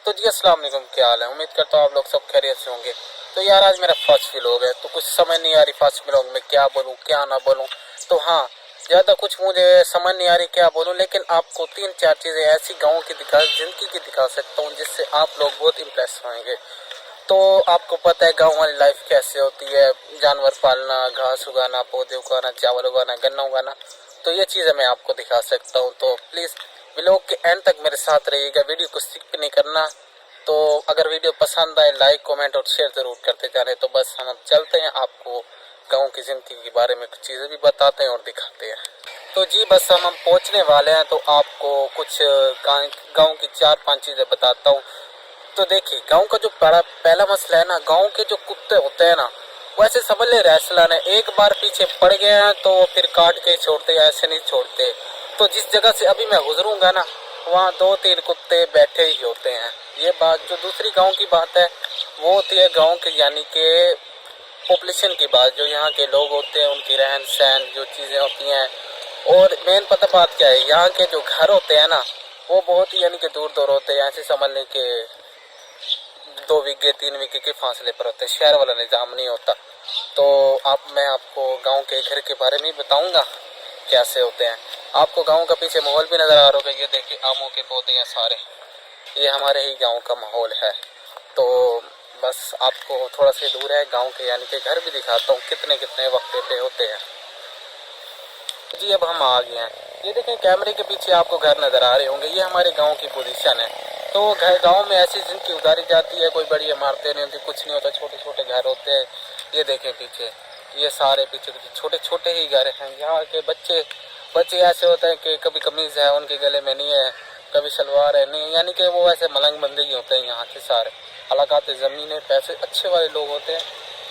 तो जी अस्सलाम वालेकुम, क्या हाल है। उम्मीद करता हूँ आप लोग सब खैरियत से होंगे। तो यार आज मेरा फर्स्ट व्लॉग है तो कुछ समझ नहीं आ रही फर्स्ट व्लॉग में क्या बोलूँ क्या ना बोलूँ। तो हाँ, ज़्यादा कुछ मुझे समझ नहीं आ रही क्या बोलूँ, लेकिन आपको 3-4 चीज़ें ऐसी गाँव की ज़िंदगी की दिखा सकता हूँ जिससे आप लोग बहुत इम्प्रेस होंगे। तो आपको पता है गाँव वाली लाइफ कैसे होती है, जानवर पालना, घास उगाना, पौधे उगाना, चावल उगाना, गन्ना उगाना। तो ये चीज़ें मैं आपको दिखा सकता हूँ। तो प्लीज़ व्लॉग के एंड तक मेरे साथ रहिएगा, वीडियो को स्किप नहीं करना। तो अगर वीडियो पसंद आए लाइक कमेंट और शेयर ज़रूर करते जाने। तो बस हम अब चलते हैं, आपको गाँव की ज़िंदगी के बारे में कुछ चीज़ें भी बताते हैं और दिखाते हैं। तो जी बस हम पहुंचने वाले हैं, तो आपको कुछ गाँव की 4-5 चीज़ें बताता हूँ। तो देखिए गांव का जो पहला मसला है ना, गांव के जो कुत्ते होते हैं ना, वैसे समझ ले रेसलर है, एक बार पीछे पड़ गए हैं तो फिर काट के छोड़ते, ऐसे नहीं छोड़ते। तो जिस जगह से अभी मैं गुजरूंगा ना, वहाँ 2-3 कुत्ते बैठे ही होते हैं। ये बात जो दूसरी गांव की बात है वो होती है गांव के यानी के पॉपुलेशन की बात, जो यहाँ के लोग होते हैं उनकी रहन सहन जो चीज़ें होती हैं। और मेन पता बात क्या है, यहाँ के जो घर होते हैं ना वो बहुत ही यानी कि दूर दूर होते हैं, ऐसे समझ लें कि 2 बीघे 3 बीघे के फासले पर होते हैं, शहर वाला निज़ाम नहीं होता। तो मैं आपको गांव के घर के बारे में बताऊंगा कैसे होते हैं। आपको गांव का पीछे माहौल भी नज़र आ रहा होगा, ये देखिए आमों के पौधे हैं सारे, ये हमारे ही गांव का माहौल है। तो बस आपको थोड़ा सा दूर है गांव के यानी कि घर भी दिखाता हूँ कितने कितने वक्त पे होते हैं। जी अब हम आ गए हैं, ये देखें कैमरे के पीछे आपको घर नज़र आ रहे होंगे, ये हमारे गांव की पोजीशन है। तो घर गांव में ऐसी जिंदगी उतारी जाती है, कोई बड़ी इमारतें नहीं होती, कुछ नहीं होता, छोटे छोटे घर होते हैं। ये देखें पीछे, ये सारे पीछे पीछे छोटे छोटे ही घर हैं। यहाँ के बच्चे बच्चे ऐसे होते हैं कि कभी कमीज़ है उनके गले में नहीं है, कभी सलवार है नहीं, यानी कि वो ऐसे मलंग बंदे ही होते हैं यहाँ के सारे। हालांकि ज़मीनें पैसे अच्छे वाले लोग होते हैं,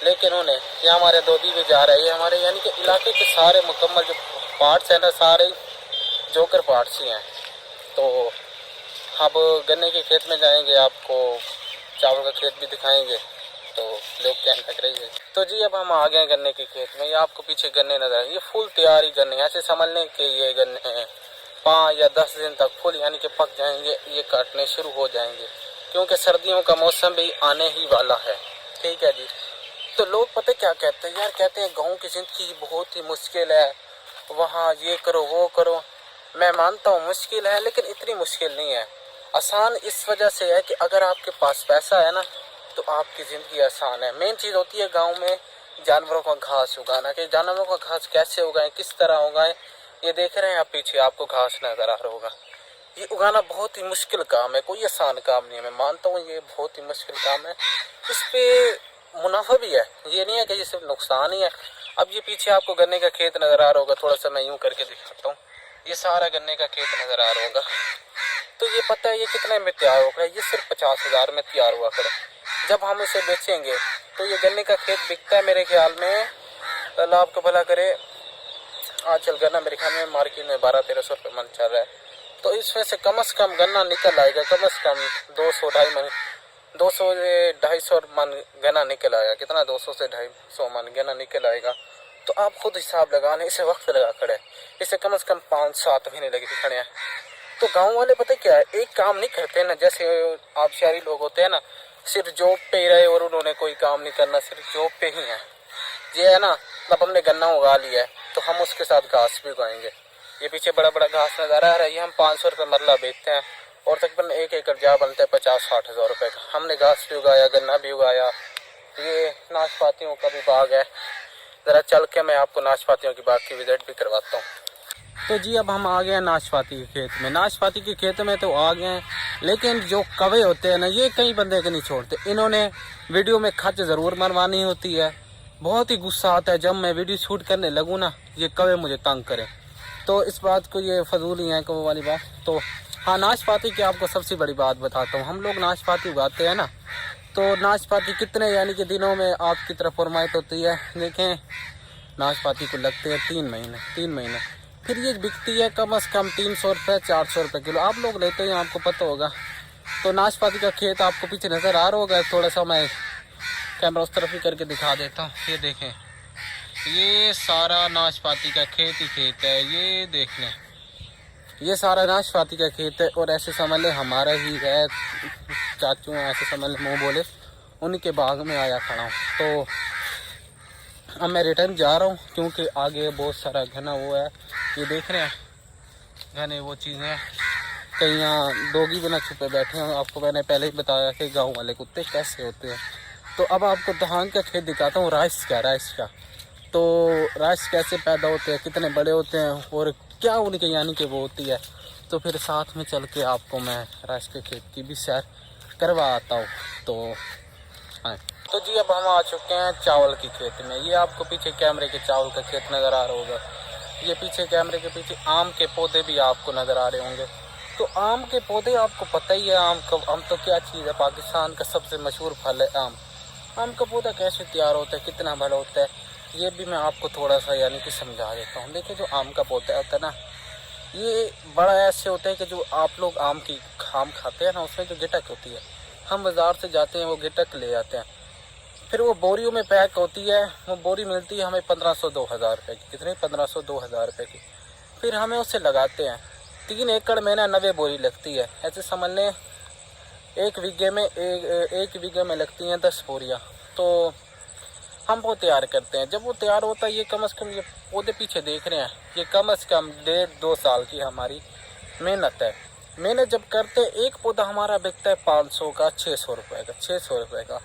लेकिन उन्हें ये हमारे दोदी भी जा रहे हैं, हमारे यानी कि इलाके के सारे मुकम्मल जो पार्ट्स हैं ना, सारे जोकर पार्ट्स ही हैं। तो अब गन्ने के खेत में जाएंगे, आपको चावल का खेत भी दिखाएंगे, तो लोग क्या तक रहिए। तो जी अब हम आ गए गन्ने के खेत में, ये आपको पीछे गन्ने नजर आए, ये फुल तैयारी गन्ने, ऐसे समझ लें कि ये गन्ने हैं 5 या 10 दिन तक फुल यानी कि पक जाएंगे, ये काटने शुरू हो जाएंगे, क्योंकि सर्दियों का मौसम भी आने ही वाला है। ठीक है जी। तो लोग पता क्या कहते हैं यार, कहते हैं गाँव की ज़िंदगी बहुत ही मुश्किल है, वहाँ ये करो वो करो। मैं मानता हूँ मुश्किल है, लेकिन इतनी मुश्किल नहीं है। आसान इस वजह से है कि अगर आपके पास पैसा है ना तो आपकी ज़िंदगी आसान है। मेन चीज़ होती है गांव में जानवरों का घास उगाना, कि जानवरों का घास कैसे उगाएं, किस तरह उगाएं। ये देख रहे हैं आप पीछे, आपको घास नज़र आ रहा होगा। ये उगाना बहुत ही मुश्किल काम है, कोई आसान काम नहीं है। मैं मानता हूँ ये बहुत ही मुश्किल काम है, इस पे मुनाफा भी है, ये नहीं है कि ये सिर्फ नुकसान ही है। अब ये पीछे आपको गन्ने का खेत नज़र आ रहा होगा, थोड़ा सा मैं यूँ करके दिखाता हूँ, ये सारा गन्ने का खेत नज़र आ रहा होगा। तो ये पता है ये कितने में तैयार होगा, ये सिर्फ 50,000 में तैयार हुआ करे। जब हम इसे बेचेंगे तो ये गन्ने का खेत बिकता है मेरे ख्याल में, अल्लाह आपको भला करे, आजकल गन्ना मेरे ख्याल में मार्केट में 1200-1300 रुपये मन चल रहा है। तो इसमें से कम से कम गन्ना निकल आएगा, कम से कम 200 से 250 मन गन्ना निकल आएगा। कितना, 200 से 250 मन गन्ना निकल आएगा। तो आप खुद हिसाब लगा लें, इसे वक्त लगा खड़े, इसे कम से कम 5-7 महीने लगे खड़े हैं। तो गांव वाले पता क्या है, एक काम नहीं करते ना, जैसे आप शहरी लोग होते हैं ना, सिर्फ जॉब पे ही रहे और उन्होंने कोई काम नहीं करना, सिर्फ जॉब पे ही है। ये है ना, अब हमने गन्ना उगा लिया है तो हम उसके साथ घास भी उगाएंगे। ये पीछे बड़ा बड़ा घास नज़र आ रहा है, ये हम 500 रुपये मरला बेचते हैं, और तकरीबन 1 एकड़ जा बनता है 50-60 हज़ार रुपये का। हमने घास भी उगाया, गन्ना भी उगाया। ये नाशपातियों का भी बाग है, ज़रा चल के मैं आपको नाशपातियों की बाग की विजिट भी करवाता हूँ। तो जी अब हम आ गए हैं नाशपाती के खेत में। नाशपाती के खेत में तो आ गए हैं, लेकिन जो कवे होते हैं ना, ये कई बंदे के नहीं छोड़ते। इन्होंने वीडियो में खच ज़रूर मरवानी होती है। बहुत ही गुस्सा आता है जब मैं वीडियो शूट करने लगूँ ना, ये कवे मुझे तंग करें। तो इस बात को ये फजूल ही है कवे वाली बात। तो हाँ, नाशपाती की आपको सबसे बड़ी बात बताता हूँ। हम लोग नाशपाती उगाते हैं ना, तो नाशपाती कितने यानी कि दिनों में आपकी तरफ फरमाइश होती है। देखें नाशपाती को लगते हैं 3 महीने, फिर ये बिकती है कम से कम 300 रुपये 400 रुपये किलो। आप लोग लेते हैं, आपको पता होगा। तो नाशपाती का खेत आपको पीछे नज़र आ रहा होगा, थोड़ा सा मैं कैमरा उस तरफ ही करके दिखा देता हूँ। ये देखें, ये सारा नाशपाती का खेत ही खेत है, ये देख लें, ये सारा नाशपाती का खेत है, और ऐसे समझ लें हमारा ही है। चाचू हैं, ऐसे समझ लो मुँह बोले, उन्हीं के बाग में आया खड़ा हूँ। तो अब मैं रिटर्न जा रहा हूँ क्योंकि आगे बहुत सारा घना वो है, ये देख रहे हैं घने वो चीज़ें, कहीं यहाँ डोगी बिना छुपे बैठे हैं। आपको मैंने पहले ही बताया कि गाँव वाले कुत्ते कैसे होते हैं। तो अब आपको धान का खेत दिखाता हूँ, राइस का। तो राइस कैसे पैदा होते हैं, कितने बड़े होते हैं और क्या उनके यानी कि वो होती है। तो फिर साथ में चल के आपको मैं राइस के खेत की भी सैर करवा आता हूँ। तो हाँ, तो जी अब हम आ चुके हैं चावल की खेत में। ये आपको पीछे कैमरे के चावल का खेत नज़र आ रहा होगा। ये पीछे कैमरे के पीछे आम के पौधे भी आपको नज़र आ रहे होंगे। तो आम के पौधे आपको पता ही है, आम तो क्या चीज़ है, पाकिस्तान का सबसे मशहूर फल है आम। आम का पौधा कैसे तैयार होता है, कितना बड़ा होता है, ये भी मैं आपको थोड़ा सा यानी कि समझा देता हूँ। देखिए जो आम का पौधा होता है ना, ये बड़ा ऐसे होता है कि जो आप लोग आम खाते हैं ना, उसमें जो गिटक होती है, हम बाज़ार से जाते हैं वो गिटक ले आते हैं, फिर वो बोरियों में पैक होती है। वो बोरी मिलती है हमें 1500-2000 रुपये की। कितनी? 1500-2000 रुपये की। फिर हमें उसे लगाते हैं। 3 एकड़ में ना 90 बोरी लगती है। ऐसे समझ लें एक बीघे में लगती हैं 10 बोरियाँ। तो हम वो तैयार करते हैं। जब वो तैयार होता है, ये कम से कम, ये पौधे पीछे देख रहे हैं, ये कम से कम 1.5-2 साल की हमारी मेहनत है। मेहनत जब करते हैं, एक पौधा हमारा बिकता है 500 का, 600 रुपये का, 600 रुपये का।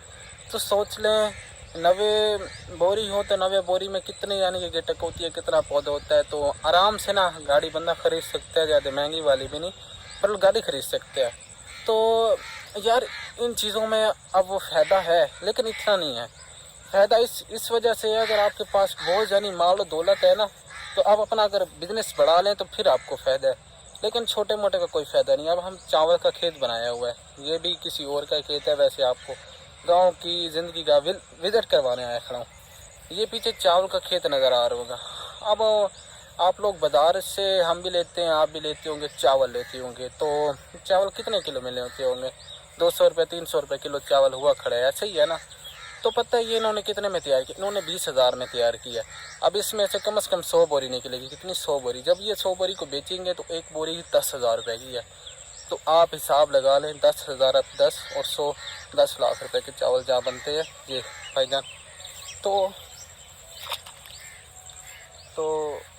तो सोच लें 90 बोरी हो तो 90 बोरी में कितने यानी कि गिटक होती है, कितना पौधा होता है। तो आराम से ना गाड़ी बंदा खरीद सकता है, ज़्यादा महंगी वाली भी नहीं, पर गाड़ी खरीद सकते हैं। तो यार इन चीज़ों में अब वो फ़ायदा है, लेकिन इतना नहीं है। फ़ायदा इस वजह से है, अगर आपके पास बहुत यानी माल दौलत है ना, तो आप अपना अगर बिज़नेस बढ़ा लें तो फिर आपको फ़ायदा है, लेकिन छोटे मोटे का कोई फ़ायदा नहीं। अब हम चावल का खेत बनाया हुआ है, ये भी किसी और का खेत है। वैसे आपको गांव की ज़िंदगी का विज़िट करवाने आया खड़ा हूँ। ये पीछे चावल का खेत नज़र आ रहा होगा। अब आप लोग बाज़ार से, हम भी लेते हैं, आप भी लेते होंगे, चावल लेते होंगे। तो चावल कितने किलो मिले होते होंगे? 200 रुपये 300 रुपये किलो चावल हुआ खड़ा है, ऐसे ही है ना। तो पता है ये इन्होंने कितने में तैयार किया? इन्होंने 20,000 में तैयार किया। अब इसमें से कम 100 बोरी निकलेगी। कितनी? 100 बोरी। जब ये 100 बोरी को बेचेंगे तो एक बोरी 10,000 रुपये की है। तो आप हिसाब लगा लें, 10,000 अब 10 और 100, 10 लाख रुपए के चावल जहाँ बनते हैं ये भाईजान। तो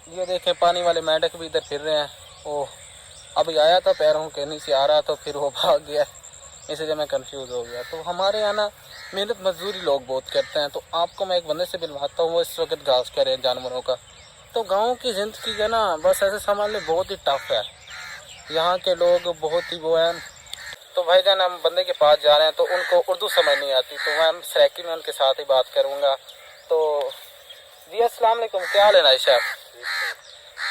ये देखें पानी वाले मेंढक भी इधर फिर रहे हैं। वो अभी आया था, पैरों के नीचे आ रहा था, फिर वो भाग गया, इसलिए मैं कंफ्यूज हो गया। तो हमारे यहाँ ना मेहनत मजदूरी लोग बहुत करते हैं। तो आपको मैं एक बंदे से मिलवाता हूँ, वो इस वक्त घास करे जानवरों का। तो गाँव की ज़िंदगी का ना बस ऐसे समझ लें बहुत ही टफ है। यहाँ के लोग बहुत ही वो हैं। तो भाईजान हम बंदे के पास जा रहे हैं, तो उनको उर्दू समझ नहीं आती, तो मैं सराइकी में उनके साथ ही बात करूँगा। तो जी अस्सलाम वालेकुम, क्या हाल है नाई साहब?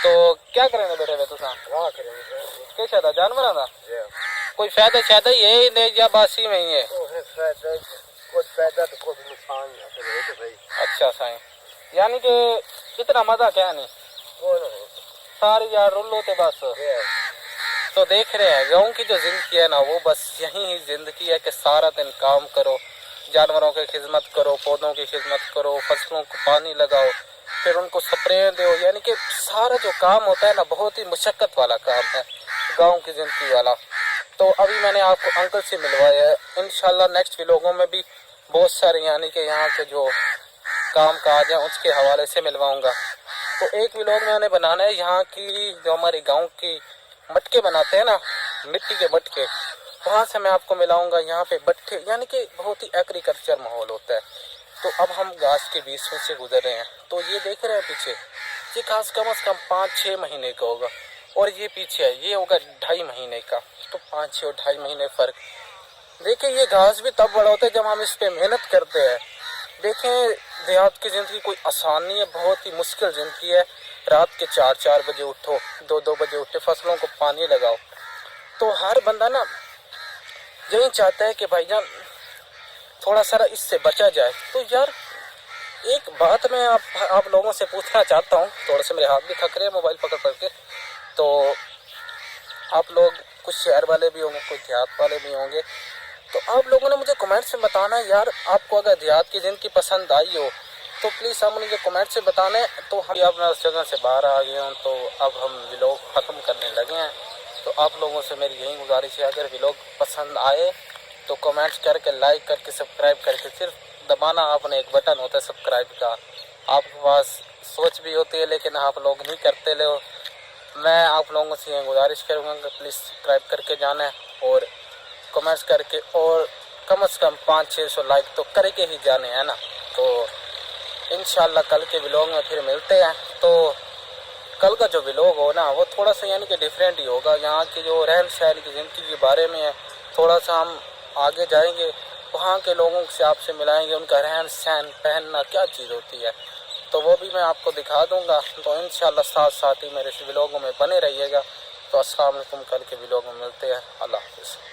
तो क्या करेंगे बेटे वे तुसा? क्या चाहता जानवर था? कोई फायदा शायदा ये ही या बासी में ही है? कुछ फायदा तो कुछ नुकसान है भाई। अच्छा साईं, यानी कि इतना मजा क्या नहीं, सारी यार रुल होते बस। तो देख रहे हैं गाँव की जो जिंदगी है ना, वो बस यही ही जिंदगी है कि सारा दिन काम करो, जानवरों की खिदमत करो, पौधों की खिदमत करो, फसलों को पानी लगाओ, फिर उनको स्प्रे दो। यानी कि सारा जो काम होता है ना, बहुत ही मुशक्कत वाला काम है गाँव की जिंदगी वाला। तो अभी मैंने आपको अंकल से मिलवाया है, इंशाल्लाह नेक्स्ट व्लॉगों में भी बहुत सारे यानी कि यहाँ के जो काम काज है उसके हवाले से मिलवाऊंगा। तो एक व्लॉग मैंने बनाना है यहाँ की, जो हमारे गाँव की मटके बनाते हैं ना, मिट्टी के मटके, वहाँ से मैं आपको मिलाऊंगा। यहाँ पे भट्ठे यानी कि बहुत ही एग्रीकल्चर माहौल होता है। तो अब हम घास के बीच में से गुजर रहे हैं। तो ये देख रहे हैं पीछे, ये घास कम से कम 5-6 महीने का होगा, और ये पीछे है, ये होगा 2.5 महीने का। तो 5-6 और 2.5 महीने फ़र्क। देखिए ये घास भी तब बड़ा होता है जब हम इस पर मेहनत करते हैं। देखें देहात की ज़िंदगी कोई आसान नहीं है, बहुत ही मुश्किल ज़िंदगी है। रात के 4-4 बजे उठो, 2-2 बजे उठे, फसलों को पानी लगाओ। तो हर बंदा ना यही चाहता है कि भाईजान थोड़ा सा इससे बचा जाए। तो यार एक बात मैं आप लोगों से पूछना चाहता हूँ, थोड़े से मेरे हाथ भी थक रहे हैं मोबाइल पकड़ के। तो आप लोग कुछ शहर वाले भी होंगे, कुछ देहात वाले भी होंगे, तो आप लोगों ने मुझे कमेंट्स में बताना यार, आपको अगर देहात की ज़िंदगी पसंद आई हो तो प्लीज़ आप मुझे कमेंट से बताने। तो हम अब मैं उस जगह से बाहर आ गया हूँ, तो अब हम व्लॉग ख़त्म करने लगे हैं। तो आप लोगों से मेरी यही गुजारिश है, अगर व्लॉग पसंद आए तो कमेंट्स करके, लाइक करके, सब्सक्राइब करके, सिर्फ दबाना आपने एक बटन होता है सब्सक्राइब का। आपके पास सोच भी होती है लेकिन आप लोग नहीं करते ले। मैं आप लोगों से ये गुजारिश करूँगा कि प्लीज़ सब्सक्राइब करके जाना और कमेंट्स करके और कम से कम 500-600 लाइक तो करके ही जाने, है ना। तो इंशाल्लाह कल के व्लॉग में फिर मिलते हैं। तो कल का जो व्लॉग हो ना वो थोड़ा सा यानी कि डिफरेंट ही होगा। यहाँ की जो रहन सहन की ज़िंदगी के बारे में है, थोड़ा सा हम आगे जाएंगे, वहाँ के लोगों से आपसे मिलाएंगे, उनका रहन सहन पहनना क्या चीज़ होती है, तो वो भी मैं आपको दिखा दूँगा। तो इंशाल्लाह साथ साथ ही मेरे इस व्लॉग में बने रहिएगा। तो अस्सलाम वालेकुम, कल के व्लॉग में मिलते हैं। अल्लाह हाफ़िज़।